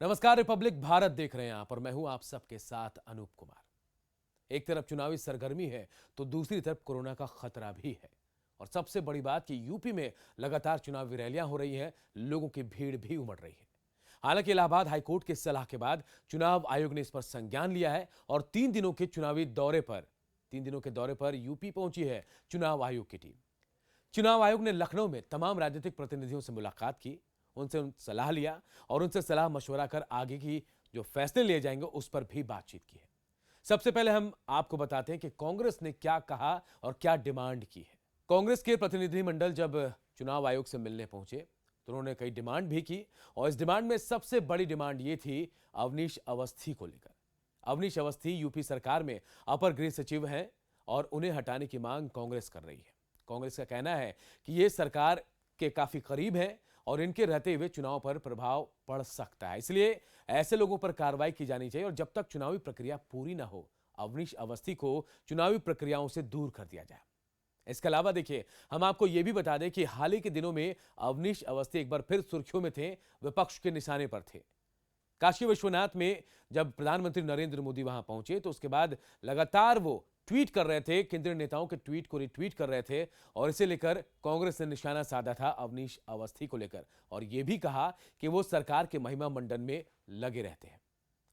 नमस्कार। रिपब्लिक भारत देख रहे हैं आप और मैं हूं आप सबके साथ अनूप कुमार। एक तरफ चुनावी सरगर्मी है तो दूसरी तरफ कोरोना का खतरा भी है। और सबसे बड़ी बात कि यूपी में लगातार चुनावी रैलियां हो रही हैं, लोगों की भीड़ भी उमड़ रही है। हालांकि इलाहाबाद हाईकोर्ट की सलाह के बाद चुनाव आयोग ने इस पर संज्ञान लिया है और 3 दिनों के दौरे पर यूपी पहुंची है चुनाव आयोग की टीम। चुनाव आयोग ने लखनऊ में तमाम राजनीतिक प्रतिनिधियों से मुलाकात की, उनसे सलाह लिया और उनसे सलाह मशवरा कर आगे की जो फैसले लिए जाएंगे उस पर भी बातचीत की है। सबसे पहले हम आपको बताते हैं कि कांग्रेस ने क्या कहा और क्या डिमांड की है। कांग्रेस के प्रतिनिधिमंडल जब चुनाव आयोग से मिलने पहुंचे तो उन्होंने कई डिमांड भी की और इस डिमांड में सबसे बड़ी डिमांड ये थी अवनीश अवस्थी को लेकर। अवनीश अवस्थी यूपी सरकार में अपर गृह सचिव हैं और उन्हें हटाने की मांग कांग्रेस कर रही है। कांग्रेस का कहना है कि ये सरकार के काफी करीब है और इनके रहते हुए चुनाव पर प्रभाव पड़ सकता है, इसलिए ऐसे लोगों पर कार्रवाई की जानी चाहिए और जब तक चुनावी प्रक्रिया पूरी ना हो अवनीश अवस्थी को चुनावी प्रक्रियाओं से दूर कर दिया जाए। इसके अलावा देखिए, हम आपको यह भी बता दें कि हाल ही के दिनों में अवनीश अवस्थी एक बार फिर सुर्खियों में थे, विपक्ष के निशाने पर थे। काशी विश्वनाथ में जब प्रधानमंत्री नरेंद्र मोदी वहां पहुंचे तो उसके बाद लगातार वो ट्वीट कर रहे थे, केंद्रीय नेताओं के ट्वीट को रिट्वीट कर रहे थे और इसे लेकर कांग्रेस ने निशाना साधा था अवनीश अवस्थी को लेकर और यह भी कहा कि वो सरकार के महिमा मंडन में लगे रहते हैं।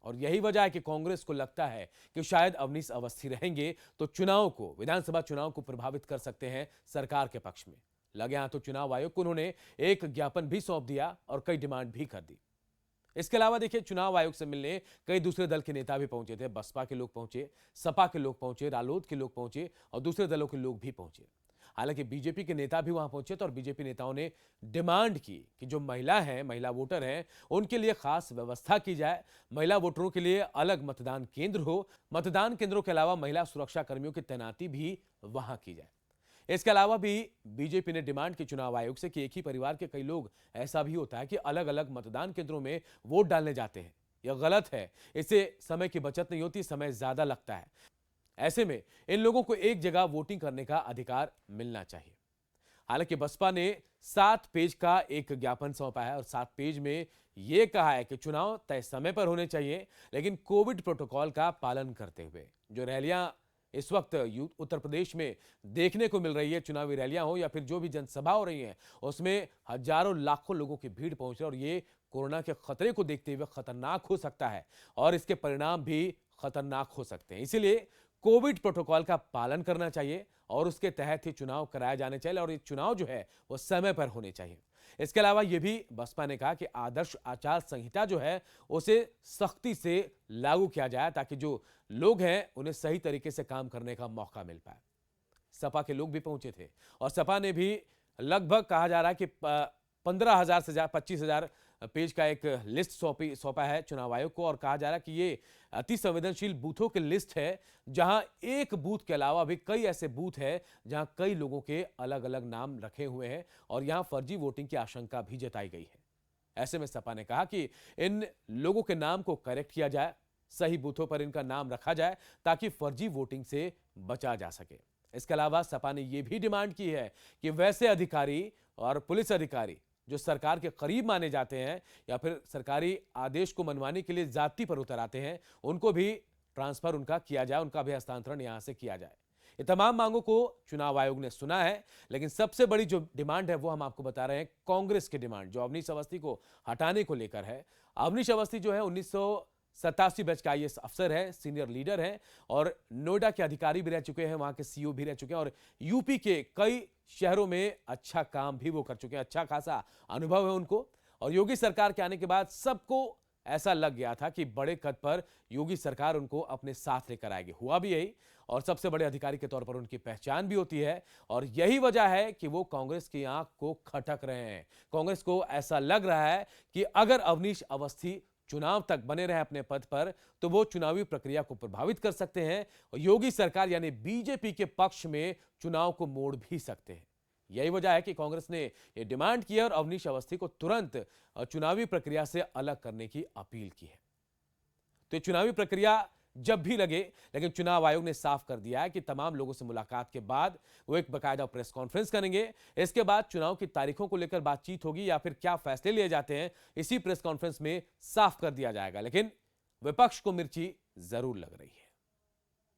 और यही वजह है कि कांग्रेस को लगता है कि शायद अवनीश अवस्थी रहेंगे तो चुनाव को, विधानसभा चुनाव को प्रभावित कर सकते हैं सरकार के पक्ष में। लगे हाथों चुनाव आयोग को उन्होंने एक ज्ञापन भी सौंप दिया और कई डिमांड भी कर दी। इसके अलावा देखिए, चुनाव आयोग से मिलने कई दूसरे दल के नेता भी पहुंचे थे। बसपा के लोग पहुंचे, सपा के लोग पहुंचे, रालोद के लोग पहुंचे और दूसरे दलों के लोग भी पहुंचे। हालांकि बीजेपी के नेता भी वहां पहुंचे थे और बीजेपी नेताओं ने डिमांड की कि जो महिला वोटर हैं उनके लिए खास व्यवस्था की जाए, महिला वोटरों के लिए अलग मतदान केंद्र हो, मतदान केंद्रों के अलावा महिला सुरक्षा कर्मियों की तैनाती भी वहां की जाए। इसके अलावा भी बीजेपी ने डिमांड की चुनाव आयोग से कि एक ही परिवार के कई लोग, ऐसा भी होता है कि अलग अलग मतदान केंद्रों में वोट डालने जाते हैं। यह गलत है, इससे समय की बचत नहीं होती, समय ज्यादा लगता है। ऐसे में इन लोगों को एक जगह वोटिंग करने का अधिकार मिलना चाहिए। हालांकि बसपा ने 7 पेज का एक ज्ञापन सौंपा है और 7 पेज में यह कहा है कि चुनाव तय समय पर होने चाहिए, लेकिन कोविड प्रोटोकॉल का पालन करते हुए। जो रैलियां इस वक्त उत्तर प्रदेश में देखने को मिल रही है, चुनावी रैलियां हो या फिर जो भी जनसभा हो रही है, उसमें हजारों लाखों लोगों की भीड़ पहुंच रही है और ये कोरोना के खतरे को देखते हुए खतरनाक हो सकता है और इसके परिणाम भी खतरनाक हो सकते हैं। इसीलिए कोविड प्रोटोकॉल का पालन करना चाहिए और उसके तहत ही चुनाव कराए जाने चाहिए और ये चुनाव जो है वो समय पर होने चाहिए। इसके अलावा यह भी बसपा ने कहा कि आदर्श आचार संहिता जो है उसे सख्ती से लागू किया जाए ताकि जो लोग हैं उन्हें सही तरीके से काम करने का मौका मिल पाए। सपा के लोग भी पहुंचे थे और सपा ने भी लगभग कहा जा रहा है कि 15,000 से ज्यादा 25,000 पेज का एक लिस्ट सौंपा है चुनाव आयोग को और कहा जा रहा है कि ये अति संवेदनशील बूथों की लिस्ट है, जहां एक बूथ के अलावा भी कई ऐसे बूथ हैं जहां कई लोगों के अलग अलग नाम रखे हुए हैं और यहां फर्जी वोटिंग की आशंका भी जताई गई है। ऐसे में सपा ने कहा कि इन लोगों के नाम को करेक्ट किया जाए, सही बूथों पर इनका नाम रखा जाए ताकि फर्जी वोटिंग से बचा जा सके। इसके अलावा सपा ने यह भी डिमांड की है कि वैसे अधिकारी और पुलिस अधिकारी जो सरकार के करीब माने जाते हैं या फिर सरकारी आदेश को मनवाने के लिए जाति पर उतर आते हैं, उनको भी ट्रांसफर उनका किया जाए, उनका भी हस्तांतरण यहां से किया जाए। ये तमाम मांगों को चुनाव आयोग ने सुना है, लेकिन सबसे बड़ी जो डिमांड है वो हम आपको बता रहे हैं, कांग्रेस की डिमांड जो अवनीश अवस्थी को हटाने को लेकर है। अवनीश अवस्थी जो है 1987 बैच का आईएएस अफसर है, सीनियर लीडर है और नोएडा के अधिकारी भी रह चुके हैं, वहां के सीईओ भी रह चुके हैं और यूपी के कई शहरों में अच्छा काम भी वो कर चुके हैं, अच्छा खासा अनुभव है उनको। और योगी सरकार के आने के बाद सबको ऐसा लग गया था कि बड़े कद पर योगी सरकार उनको अपने साथ लेकर आएगी, हुआ भी यही और सबसे बड़े अधिकारी के तौर पर उनकी पहचान भी होती है और यही वजह है कि वो कांग्रेस की आंख को खटक रहे हैं। कांग्रेस को ऐसा लग रहा है कि अगर अवनीश अवस्थी चुनाव तक बने रहे अपने पद पर तो वो चुनावी प्रक्रिया को प्रभावित कर सकते हैं और योगी सरकार यानी बीजेपी के पक्ष में चुनाव को मोड़ भी सकते हैं। यही वजह है कि कांग्रेस ने यह डिमांड की है और अवनीश अवस्थी को तुरंत चुनावी प्रक्रिया से अलग करने की अपील की है। तो चुनावी प्रक्रिया जब भी लगे। लेकिन चुनाव आयोग ने साफ कर दिया है कि तमाम लोगों से मुलाकात के बाद वो एक बाकायदा प्रेस कॉन्फ्रेंस करेंगे। इसके बाद चुनाव की तारीखों को लेकर बातचीत होगी या फिर क्या फैसले लिए जाते हैं, इसी प्रेस कॉन्फ्रेंस में साफ कर दिया जाएगा। लेकिन विपक्ष को मिर्ची जरूर लग रही है।